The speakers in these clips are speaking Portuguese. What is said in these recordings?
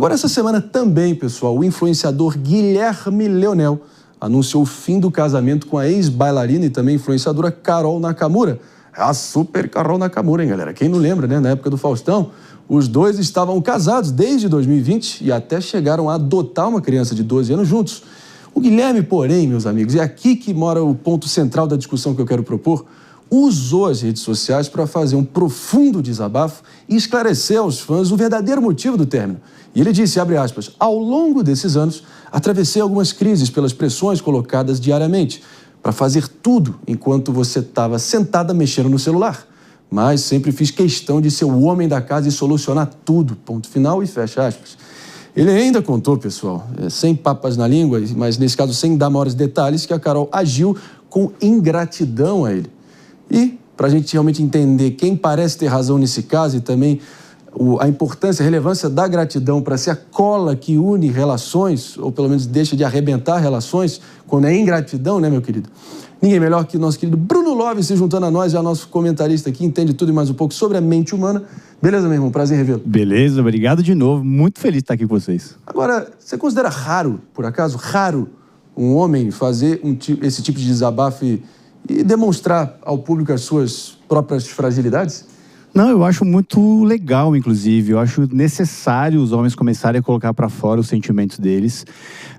Agora, essa semana também, pessoal, o influenciador Guilherme Leonel anunciou o fim do casamento com a ex-bailarina e também influenciadora Carol Nakamura. A super Carol Nakamura, hein, galera? Quem não lembra, né? Na época do Faustão, os dois estavam casados desde 2020 e até chegaram a adotar uma criança de 12 anos juntos. O Guilherme, porém, meus amigos, é aqui que mora o ponto central da discussão que eu quero propor, usou as redes sociais para fazer um profundo desabafo e esclarecer aos fãs o verdadeiro motivo do término. E ele disse, abre aspas, ao longo desses anos, atravessei algumas crises pelas pressões colocadas diariamente para fazer tudo enquanto você estava sentada mexendo no celular. Mas sempre fiz questão de ser o homem da casa e solucionar tudo, ponto final e fecha aspas. Ele ainda contou, pessoal, sem papas na língua, mas nesse caso sem dar maiores detalhes, que a Carol agiu com ingratidão a ele. E, para a gente realmente entender quem parece ter razão nesse caso e também a importância, a relevância da gratidão para ser a cola que une relações, ou pelo menos deixa de arrebentar relações, quando é ingratidão, né, meu querido? Ninguém melhor que nosso querido Bruno Love se juntando a nós, já nosso comentarista aqui, entende tudo e mais um pouco sobre a mente humana. Beleza, meu irmão? Prazer em revê-lo. Beleza, obrigado de novo. Muito feliz de estar aqui com vocês. Agora, você considera raro, por acaso, raro, um homem fazer esse tipo de desabafo e demonstrar ao público as suas próprias fragilidades? Não, eu acho muito legal, inclusive. Eu acho necessário os homens começarem a colocar para fora os sentimentos deles,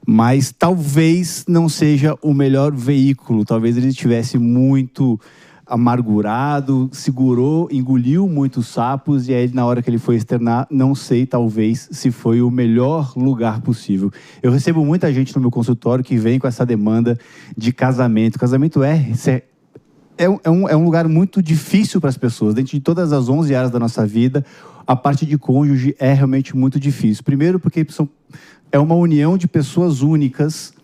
mas talvez não seja o melhor veículo. Talvez ele estivesse muito amargurado, segurou, engoliu muitos sapos e aí na hora que ele foi externar, não sei, talvez, se foi o melhor lugar possível. Eu recebo muita gente no meu consultório que vem com essa demanda de casamento. Casamento é um lugar muito difícil para as pessoas. Dentro de todas as 11 áreas da nossa vida, a parte de cônjuge é realmente muito difícil. Primeiro porque é uma união de pessoas únicas,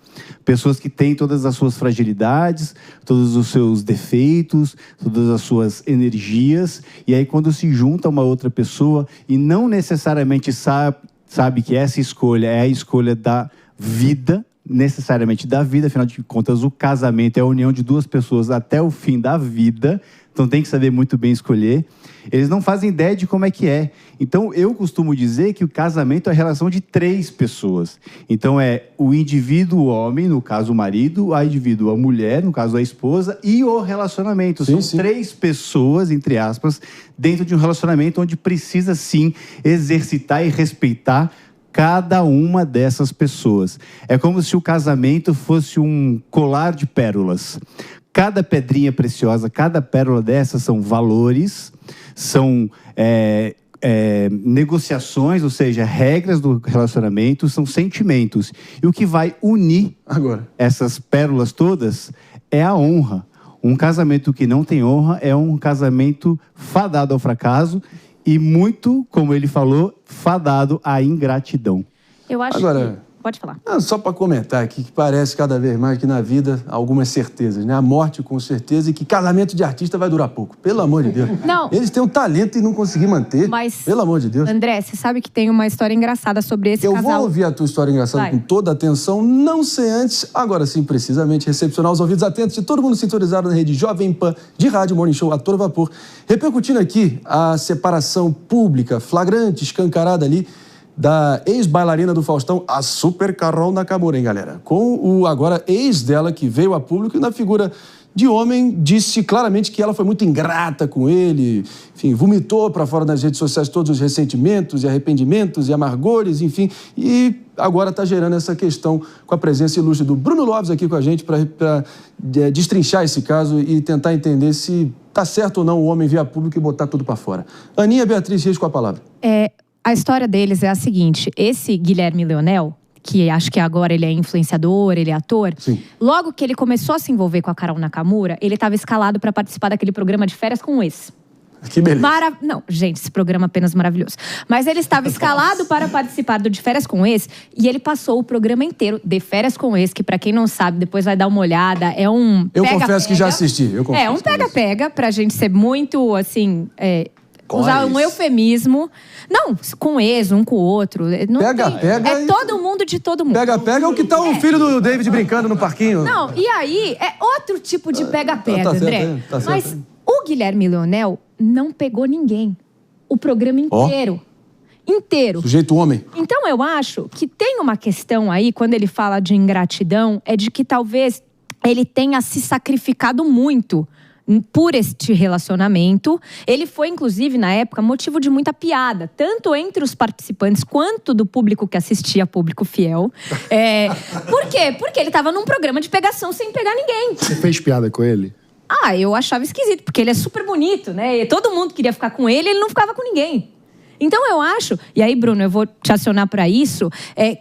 pessoas que têm todas as suas fragilidades, todos os seus defeitos, todas as suas energias. E aí quando se junta uma outra pessoa e não necessariamente sabe que essa escolha é a escolha da vida, necessariamente da vida, afinal de contas o casamento é a união de duas pessoas até o fim da vida, então tem que saber muito bem escolher. Eles não fazem ideia de como é que é. Então eu costumo dizer que o casamento é a relação de 3 pessoas. Então é o indivíduo, o homem, no caso o marido, a indivíduo, a mulher, no caso a esposa, e o relacionamento. São 3 pessoas, entre aspas, dentro de um relacionamento onde precisa sim exercitar e respeitar cada uma dessas pessoas. É como se o casamento fosse um colar de pérolas. Cada pedrinha preciosa, cada pérola dessas são valores, são negociações, ou seja, regras do relacionamento, são sentimentos. E o que vai unir essas pérolas todas é a honra. Um casamento que não tem honra é um casamento fadado ao fracasso e muito, como ele falou, fadado à ingratidão. Eu acho que... Pode falar. Só para comentar aqui, que parece cada vez mais que na vida algumas certezas, né? A morte com certeza e que casamento de artista vai durar pouco. Pelo amor de Deus. Não. Eles têm um talento e não conseguir manter. Mas, pelo amor de Deus. André, você sabe que tem uma história engraçada sobre esse casal. Eu vou ouvir a tua história engraçada com toda a atenção, não sei antes, agora sim, precisamente, recepcionar os ouvidos atentos de todo mundo sintonizado na rede Jovem Pan de rádio Morning Show a todo vapor. Repercutindo aqui a separação pública, flagrante, escancarada ali, da ex-bailarina do Faustão, a super Carol Nakamura, hein, galera? Com o agora ex dela, que veio a público e na figura de homem, disse claramente que ela foi muito ingrata com ele, enfim, vomitou para fora nas redes sociais todos os ressentimentos e arrependimentos e amargores, enfim, e agora está gerando essa questão com a presença ilustre do Bruno Lopes aqui com a gente para destrinchar esse caso e tentar entender se está certo ou não o homem vir a público e botar tudo para fora. Aninha Beatriz Reis com a palavra. A história deles é a seguinte, esse Guilherme Leonel, que acho que agora ele é influenciador, ele é ator, sim, logo que ele começou a se envolver com a Carol Nakamura, ele estava escalado para participar daquele programa de férias com o ex. Que beleza. Não, gente, esse programa é apenas maravilhoso. Mas ele estava escalado para participar do De Férias com o Ex e ele passou o programa inteiro de Férias com o Ex, que pra quem não sabe, depois vai dar uma olhada, é um Eu confesso que já assisti. É um pega-pega, pra gente ser muito, assim... usar um eufemismo. Não, com o ex, um com o outro. Não pega. É todo mundo de todo mundo. Pega é o que tá o filho do David brincando no parquinho. Não, e aí é outro tipo de pega-pega, tá André. Certo, tá Mas o Guilherme Leonel não pegou ninguém. O programa inteiro. inteiro. Sujeito homem. Então eu acho que tem uma questão aí, quando ele fala de ingratidão, é de que talvez ele tenha se sacrificado muito por este relacionamento. Ele foi, inclusive, na época, motivo de muita piada, tanto entre os participantes quanto do público que assistia, público fiel. Por quê? Porque ele estava num programa de pegação sem pegar ninguém. Você fez piada com ele? Eu achava esquisito, porque ele é super bonito, né? E todo mundo queria ficar com ele, ele não ficava com ninguém. Então eu acho, e aí, Bruno, eu vou te acionar para isso,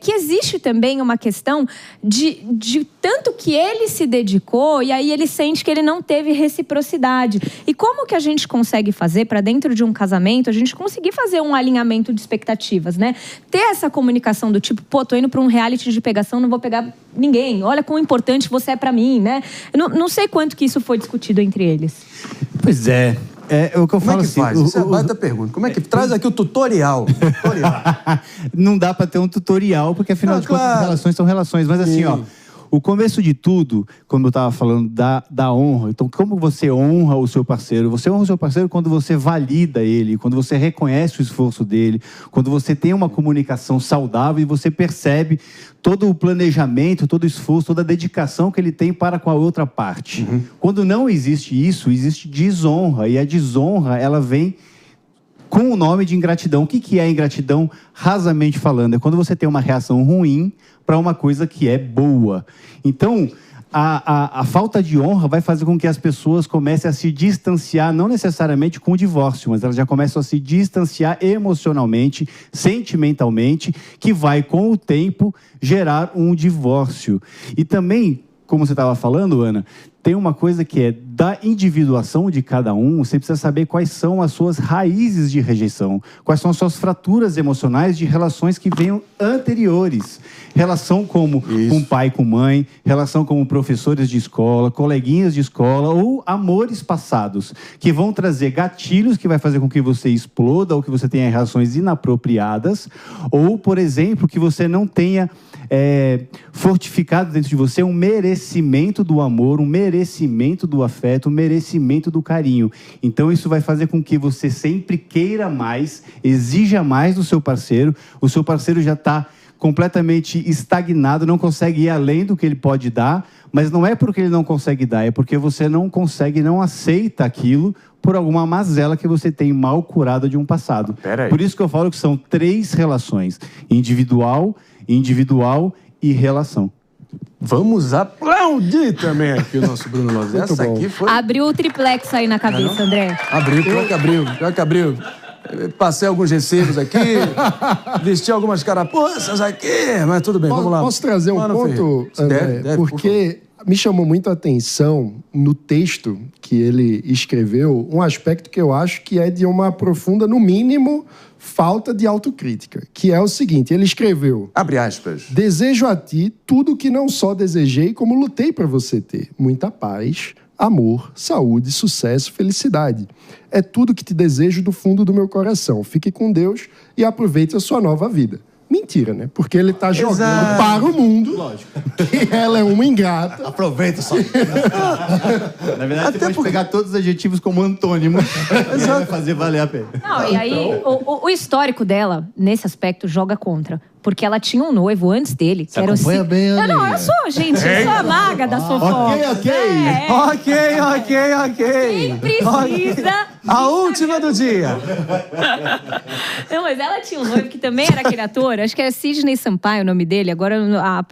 que existe também uma questão de tanto que ele se dedicou e aí ele sente que ele não teve reciprocidade. E como que a gente consegue fazer para dentro de um casamento, a gente conseguir fazer um alinhamento de expectativas, né? Ter essa comunicação do tipo, tô indo para um reality de pegação, não vou pegar ninguém. Olha quão importante você é para mim, né? Eu não sei quanto que isso foi discutido entre eles. Pois é. É o que eu falo assim. Como é que faz? Isso é a baita pergunta. Como é que traz aqui o tutorial? Não dá para ter um tutorial, porque afinal de contas, relações são relações. Mas assim, o começo de tudo, como eu estava falando, da honra. Então, como você honra o seu parceiro? Você honra o seu parceiro quando você valida ele, quando você reconhece o esforço dele, quando você tem uma comunicação saudável e você percebe todo o planejamento, todo o esforço, toda a dedicação que ele tem para com a outra parte. Quando não existe isso, existe desonra. E a desonra, ela vem com o nome de ingratidão. O que é ingratidão, rasamente falando? É quando você tem uma reação ruim para uma coisa que é boa. Então, a falta de honra vai fazer com que as pessoas comecem a se distanciar, não necessariamente com o divórcio, mas elas já começam a se distanciar emocionalmente, sentimentalmente, que vai, com o tempo, gerar um divórcio. E também, como você estava falando, Ana, tem uma coisa que é da individuação de cada um. Você precisa saber quais são as suas raízes de rejeição, quais são as suas fraturas emocionais de relações que venham anteriores. Relação como com pai, com mãe, relação como professores de escola, coleguinhas de escola ou amores passados, que vão trazer gatilhos que vai fazer com que você exploda ou que você tenha reações inapropriadas, ou, por exemplo, que você não tenha fortificado dentro de você um merecimento do amor, um merecimento do afeto, um merecimento do carinho. Então isso vai fazer com que você sempre queira mais, exija mais do seu parceiro. O seu parceiro já está completamente estagnado, não consegue ir além do que ele pode dar, mas não é porque ele não consegue dar, é porque você não consegue, não aceita aquilo por alguma mazela que você tem mal curada de um passado. Por isso que eu falo que são 3 relações: individual e relação. Vamos aplaudir também aqui o nosso Bruno Lozzi. Essa aqui foi... Abriu o triplex aí na cabeça, André. Abriu, pior que abriu. Passei alguns recibos aqui, vesti algumas carapuças aqui, mas tudo bem, vamos lá. Posso trazer um ponto, André? Deve, porque me chamou muito a atenção no texto que ele escreveu um aspecto que eu acho que é de uma profunda, no mínimo, falta de autocrítica, que é o seguinte: ele escreveu, abre aspas, desejo a ti tudo que não só desejei, como lutei para você ter: muita paz, amor, saúde, sucesso, felicidade. É tudo que te desejo do fundo do meu coração. Fique com Deus e aproveite a sua nova vida. Mentira, né? Porque ele está jogando para o mundo. Lógico. Que ela é uma ingrata. Aproveita só. Na verdade, você pode pegar todos os adjetivos como antônimo. Vai fazer valer a pena. Não, e aí, o histórico dela, nesse aspecto, joga contra. Porque ela tinha um noivo antes dele. Que era acompanha bem, Ana. Não, eu sou, gente. Eu sou a maga da fofoca. Ok. Quem precisa... A última do dia. Não, mas ela tinha um noivo que também era aquele ator. Acho que era Sidney Sampaio o nome dele. Agora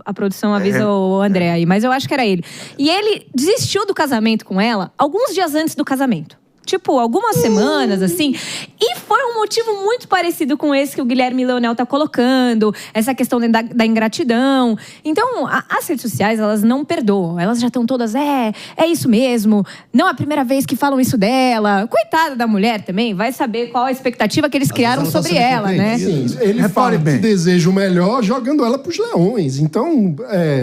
a produção avisa o André aí. Mas eu acho que era ele. E ele desistiu do casamento com ela alguns dias antes do casamento. Tipo, algumas semanas, assim. E foi um motivo muito parecido com esse que o Guilherme Leonel tá colocando. Essa questão da ingratidão. Então, as redes sociais, elas não perdoam. Elas já estão todas, é isso mesmo. Não é a primeira vez que falam isso dela. Coitada da mulher também. Vai saber qual a expectativa que eles criaram sobre ela, né? Sim, ele fala que deseja o melhor jogando ela pros leões. Então,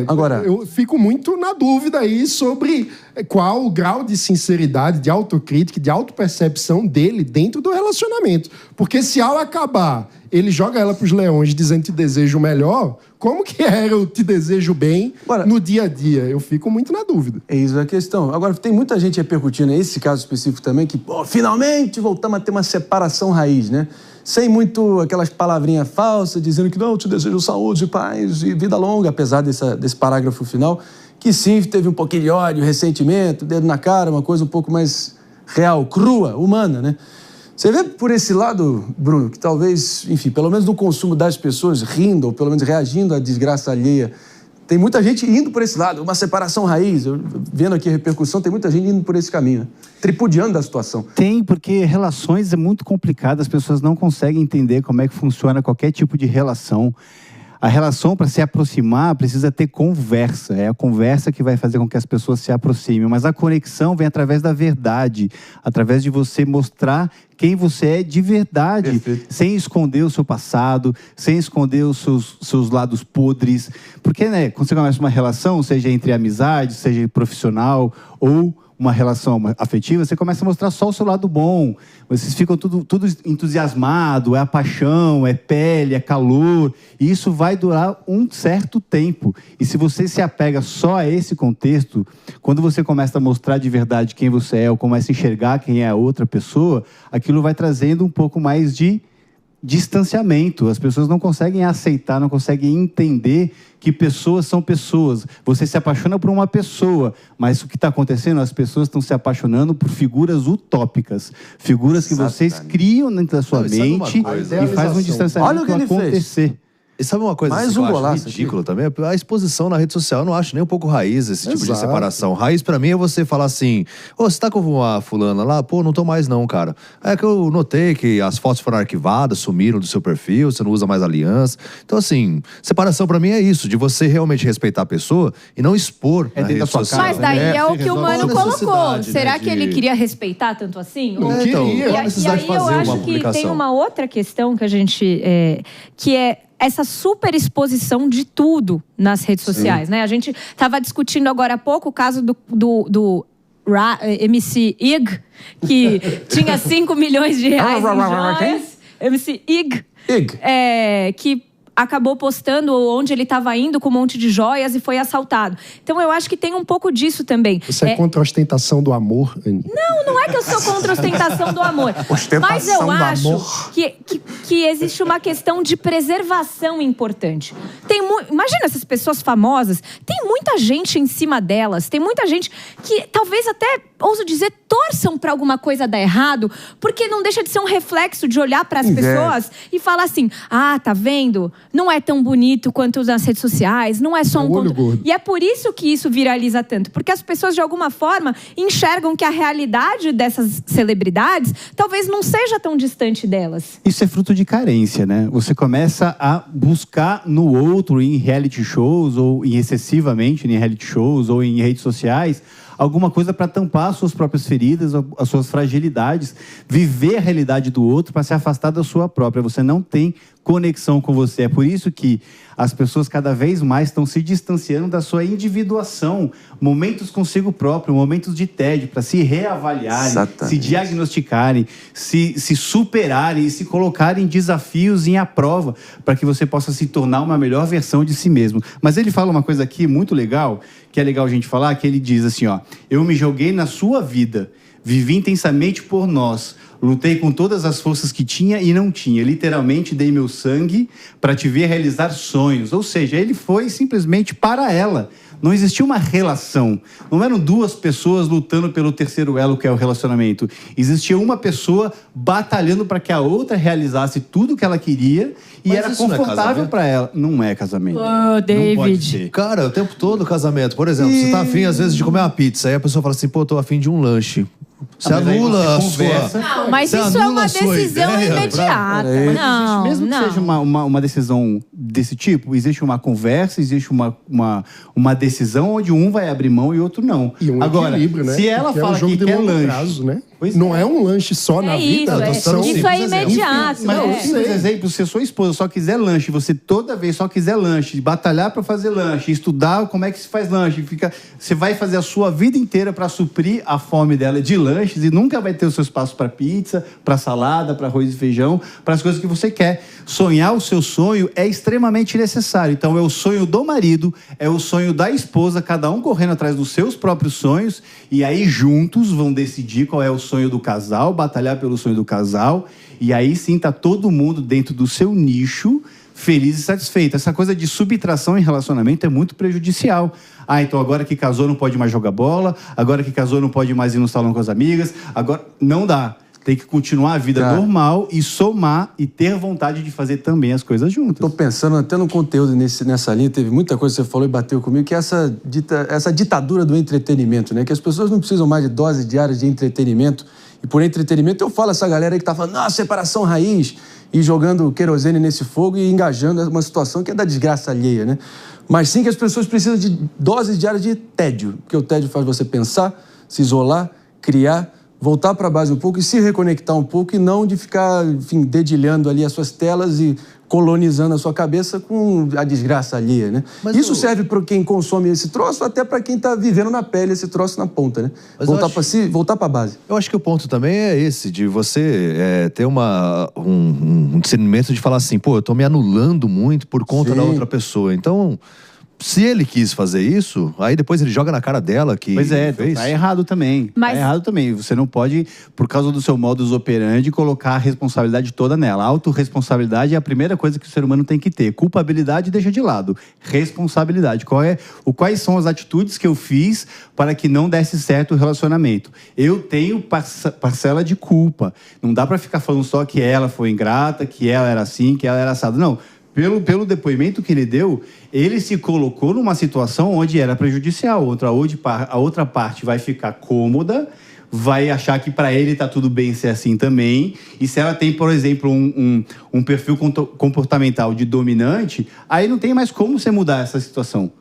agora, eu fico muito na dúvida aí sobre qual o grau de sinceridade, de autocrítica, de autopercepção dele dentro do relacionamento. Porque se ao acabar ele joga ela pros leões dizendo te desejo melhor, como que era o te desejo bem no dia a dia? Eu fico muito na dúvida. É isso a questão. Agora, tem muita gente repercutindo esse caso específico também, que finalmente voltamos a ter uma separação raiz, né? sem muito aquelas palavrinhas falsas, dizendo que não, te desejo saúde, paz e vida longa, apesar desse parágrafo final, que sim, teve um pouquinho de ódio, ressentimento, dedo na cara, uma coisa um pouco mais real, crua, humana, né? Você vê por esse lado, Bruno, que talvez, enfim, pelo menos no consumo das pessoas rindo, ou pelo menos reagindo à desgraça alheia, tem muita gente indo por esse lado, uma separação raiz. Eu, vendo aqui a repercussão, tem muita gente indo por esse caminho, né? Tripudiando a situação. Tem, porque relações é muito complicado, as pessoas não conseguem entender como é que funciona qualquer tipo de relação. A relação, para se aproximar, precisa ter conversa. É a conversa que vai fazer com que as pessoas se aproximem. Mas a conexão vem através da verdade, através de você mostrar quem você é de verdade. Perfeito. Sem esconder o seu passado, sem esconder os seus lados podres. Porque, né, quando você começa uma relação, seja entre amizade, seja profissional ou uma relação afetiva, você começa a mostrar só o seu lado bom. Vocês ficam tudo entusiasmado, é a paixão, é pele, é calor. E isso vai durar um certo tempo. E se você se apega só a esse contexto, quando você começa a mostrar de verdade quem você é, ou começa a enxergar quem é a outra pessoa, aquilo vai trazendo um pouco mais de distanciamento. As pessoas não conseguem aceitar, não conseguem entender que pessoas são pessoas. Você se apaixona por uma pessoa, mas o que está acontecendo? As pessoas estão se apaixonando por figuras utópicas, figuras que vocês criam dentro da sua mente e faz um distanciamento acontecer. E sabe uma coisa que eu acho ridículo também? A exposição na rede social, eu não acho nem um pouco raiz esse tipo de separação. Raiz pra mim é você falar assim, você tá com uma fulana lá? Pô, não tô mais não, cara. É que eu notei que as fotos foram arquivadas, sumiram do seu perfil, você não usa mais aliança. Então assim, separação pra mim é isso, de você realmente respeitar a pessoa e não expor na rede social. Mas daí é o que o Mano colocou. Será que ele queria respeitar tanto assim? Não queria. Qual a necessidade de fazer uma publicação? Eu acho que tem uma outra questão que a gente... que é essa superexposição de tudo nas redes sociais, né? A gente estava discutindo agora há pouco o caso do MC Ig, que tinha 5 milhões de reais em joias. MC Ig. Que acabou postando onde ele estava indo com um monte de joias e foi assaltado. Então eu acho que tem um pouco disso também. Você é contra a ostentação do amor, Anny? Não é que eu sou contra a ostentação do amor. Mas eu acho que existe uma questão de preservação importante. Imagina essas pessoas famosas, tem muita gente em cima delas, tem muita gente que talvez até, ouso dizer, torçam para alguma coisa dar errado, porque não deixa de ser um reflexo de olhar para as pessoas e falar assim, tá vendo? Não é tão bonito quanto nas redes sociais, não é só E é por isso que isso viraliza tanto, porque as pessoas de alguma forma enxergam que a realidade dessas celebridades talvez não seja tão distante delas. Isso é fruto de carência, né? Você começa a buscar no outro, em reality shows, ou excessivamente em reality shows, ou em redes sociais, alguma coisa para tampar as suas próprias feridas, as suas fragilidades, viver a realidade do outro para se afastar da sua própria. Você não tem conexão com você. É por isso que as pessoas cada vez mais estão se distanciando da sua individuação, momentos consigo próprio, momentos de tédio, para se reavaliarem, se diagnosticarem, se superarem e se colocarem desafios à prova, para que você possa se tornar uma melhor versão de si mesmo. Mas ele fala uma coisa aqui muito legal, que é legal a gente falar, que ele diz assim, eu me joguei na sua vida, vivi intensamente por nós, lutei com todas as forças que tinha e não tinha. Literalmente dei meu sangue para te ver realizar sonhos. Ou seja, ele foi simplesmente para ela. Não existia uma relação. Não eram duas pessoas lutando pelo terceiro elo, que é o relacionamento. Existia uma pessoa batalhando para que a outra realizasse tudo o que ela queria e era confortável para ela. Não é casamento. David. Não pode ser. Cara, o tempo todo casamento. Por exemplo, você tá afim, às vezes, de comer uma pizza. Aí a pessoa fala assim, tô afim de um lanche. Você anula a sua... Não, mas isso é uma decisão imediata. Não, mesmo que seja uma decisão desse tipo, existe uma conversa, existe uma decisão onde um vai abrir mão e outro não. E um equilíbrio, né? Se ela fala que quer lanche... Prazo, né? Não é um lanche só na vida. Isso é imediato. Mas simples exemplo, se a sua esposa só quiser lanche, você toda vez só quiser lanche, batalhar para fazer lanche, estudar como é que se faz lanche, você vai fazer a sua vida inteira para suprir a fome dela de lanches e nunca vai ter o seu espaço para pizza, para salada, para arroz e feijão, para as coisas que você quer. Sonhar o seu sonho é extremamente extremamente necessário. Então, é o sonho do marido, é o sonho da esposa, cada um correndo atrás dos seus próprios sonhos, e aí juntos vão decidir qual é o sonho do casal, batalhar pelo sonho do casal, e aí sim tá todo mundo dentro do seu nicho, feliz e satisfeito. Essa coisa de subtração em relacionamento é muito prejudicial. Então agora que casou não pode mais jogar bola, agora que casou não pode mais ir no salão com as amigas, agora não dá. Tem que continuar a vida normal e somar e ter vontade de fazer também as coisas juntas. Tô pensando até no conteúdo nessa linha, teve muita coisa que você falou e bateu comigo, que é essa ditadura do entretenimento, né? Que as pessoas não precisam mais de doses diárias de entretenimento. E por entretenimento eu falo essa galera aí que tá falando, separação raiz, e jogando querosene nesse fogo e engajando uma situação que é da desgraça alheia, né? Mas sim que as pessoas precisam de doses diárias de tédio, porque o tédio faz você pensar, se isolar, criar, voltar para a base um pouco e se reconectar um pouco e não de ficar, enfim, dedilhando ali as suas telas e colonizando a sua cabeça com a desgraça alheia, né? Mas isso serve para quem consome esse troço, até para quem está vivendo na pele esse troço na ponta, né? Voltar para a base. Eu acho que o ponto também é esse, de você ter um discernimento de falar assim, pô, eu tô me anulando muito por conta da outra pessoa. Então, se ele quis fazer isso, aí depois ele joga na cara dela que fez. Tá errado também. Tá errado também. Você não pode, por causa do seu modus operandi, colocar a responsabilidade toda nela. A autorresponsabilidade é a primeira coisa que o ser humano tem que ter. Culpabilidade deixa de lado. Responsabilidade. Quais são as atitudes que eu fiz para que não desse certo o relacionamento? Eu tenho parcela de culpa. Não dá para ficar falando só que ela foi ingrata, que ela era assim, que ela era assado. Não. Pelo depoimento que ele deu, ele se colocou numa situação onde era prejudicial. A outra parte vai ficar cômoda, vai achar que para ele está tudo bem ser assim também. E se ela tem, por exemplo, um perfil comportamental de dominante, aí não tem mais como você mudar essa situação.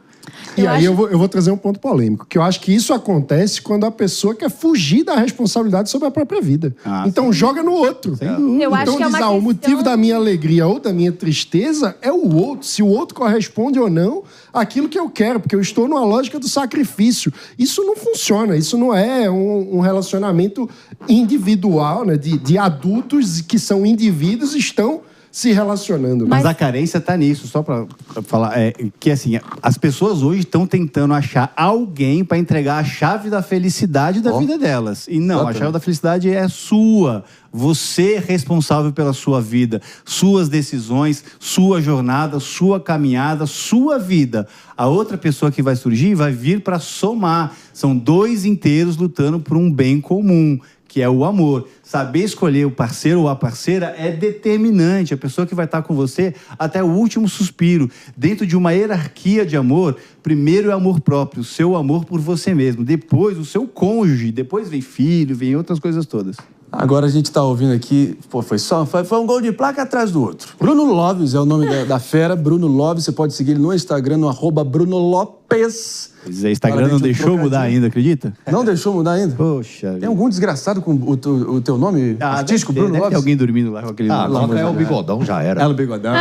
E aí eu vou trazer um ponto polêmico, que eu acho que isso acontece quando a pessoa quer fugir da responsabilidade sobre a própria vida. Então joga no outro. Eu acho que o motivo da minha alegria ou da minha tristeza é o outro. Se o outro corresponde ou não àquilo que eu quero, porque eu estou numa lógica do sacrifício. Isso não funciona, isso não é um relacionamento individual, né? De adultos que são indivíduos e estão se relacionando. Mas a carência está nisso, só para falar, que assim, as pessoas hoje estão tentando achar alguém para entregar a chave da felicidade da vida delas. E não, a chave da felicidade é sua. Você é responsável pela sua vida, suas decisões, sua jornada, sua caminhada, sua vida. A outra pessoa que vai surgir vai vir para somar. São dois inteiros lutando por um bem comum, que é o amor. Saber escolher o parceiro ou a parceira é determinante. A pessoa que vai estar com você até o último suspiro. Dentro de uma hierarquia de amor, primeiro é o amor próprio, o seu amor por você mesmo. Depois, o seu cônjuge. Depois vem filho, vem outras coisas todas. Agora a gente está ouvindo aqui, foi um gol de placa atrás do outro. Bruno Loves é o nome da fera, Bruno Loves, você pode seguir ele no Instagram, no @BrunoLopes. Pois é, Instagram não deixou mudar ainda, acredita? Não deixou mudar ainda? Poxa. Tem algum desgraçado com o teu nome artístico, Bruno Loves? Tem alguém dormindo lá com aquele nome. Coloca o bigodão, já era. É o bigodão.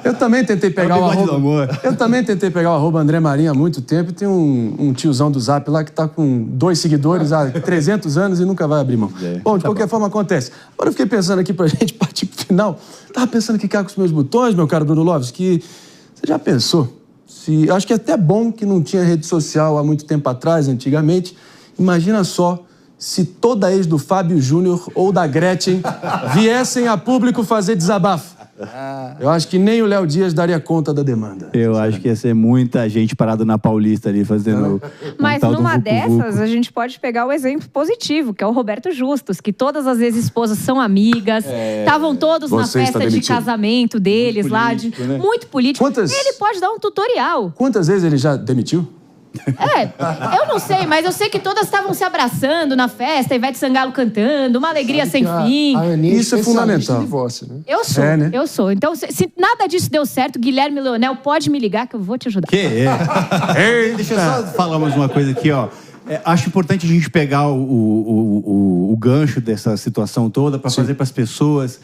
Eu também tentei pegar o André Marinho há muito tempo e tem um tiozão do Zap lá que tá com 2 seguidores há 300 anos e nunca vai abrir mão. Bom, de qualquer forma acontece. Agora eu fiquei pensando aqui pra gente partir pro final. Tava pensando que cá com os meus botões, meu caro Bruno Loves, que você já pensou? Acho que é até bom que não tinha rede social há muito tempo atrás, antigamente. Imagina só se toda ex do Fábio Júnior ou da Gretchen viessem a público fazer desabafo. Eu acho que nem o Léo Dias daria conta da demanda. Eu acho que ia ser muita gente parada na Paulista ali fazendo... Mas numa dessas, a gente pode pegar o exemplo positivo, que é o Roberto Justus, que todas as ex-esposas são amigas, estavam todos na festa de casamento deles lá, muito político. Ele pode dar um tutorial. Quantas vezes ele já demitiu? Eu não sei, mas eu sei que todas estavam se abraçando na festa, Ivete Sangalo cantando, uma alegria sem fim. Isso é fundamental. Divórcio, né? Eu sou. Então, se nada disso deu certo, Guilherme Leonel, pode me ligar que eu vou te ajudar. Deixa eu só falar mais uma coisa aqui, ó. Acho importante a gente pegar o gancho dessa situação toda para fazer para as pessoas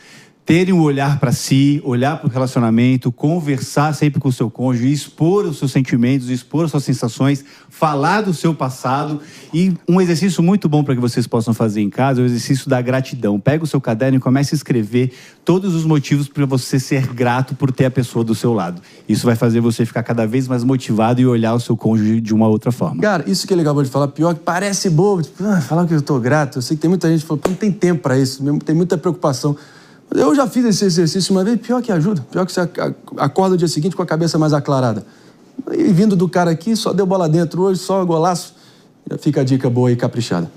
terem um olhar para si, olhar para o relacionamento, conversar sempre com o seu cônjuge, expor os seus sentimentos, expor as suas sensações, falar do seu passado. E um exercício muito bom para que vocês possam fazer em casa é o exercício da gratidão. Pega o seu caderno e comece a escrever todos os motivos para você ser grato por ter a pessoa do seu lado. Isso vai fazer você ficar cada vez mais motivado e olhar o seu cônjuge de uma outra forma. Cara, isso que é legal de falar, pior que parece bobo, tipo, falar que eu tô grato. Eu sei que tem muita gente que fala, não tem tempo para isso, tem muita preocupação. Eu já fiz esse exercício uma vez, pior que ajuda. Pior que você acorda o dia seguinte com a cabeça mais aclarada. E vindo do cara aqui, só deu bola dentro hoje, só golaço. Já fica a dica boa e caprichada.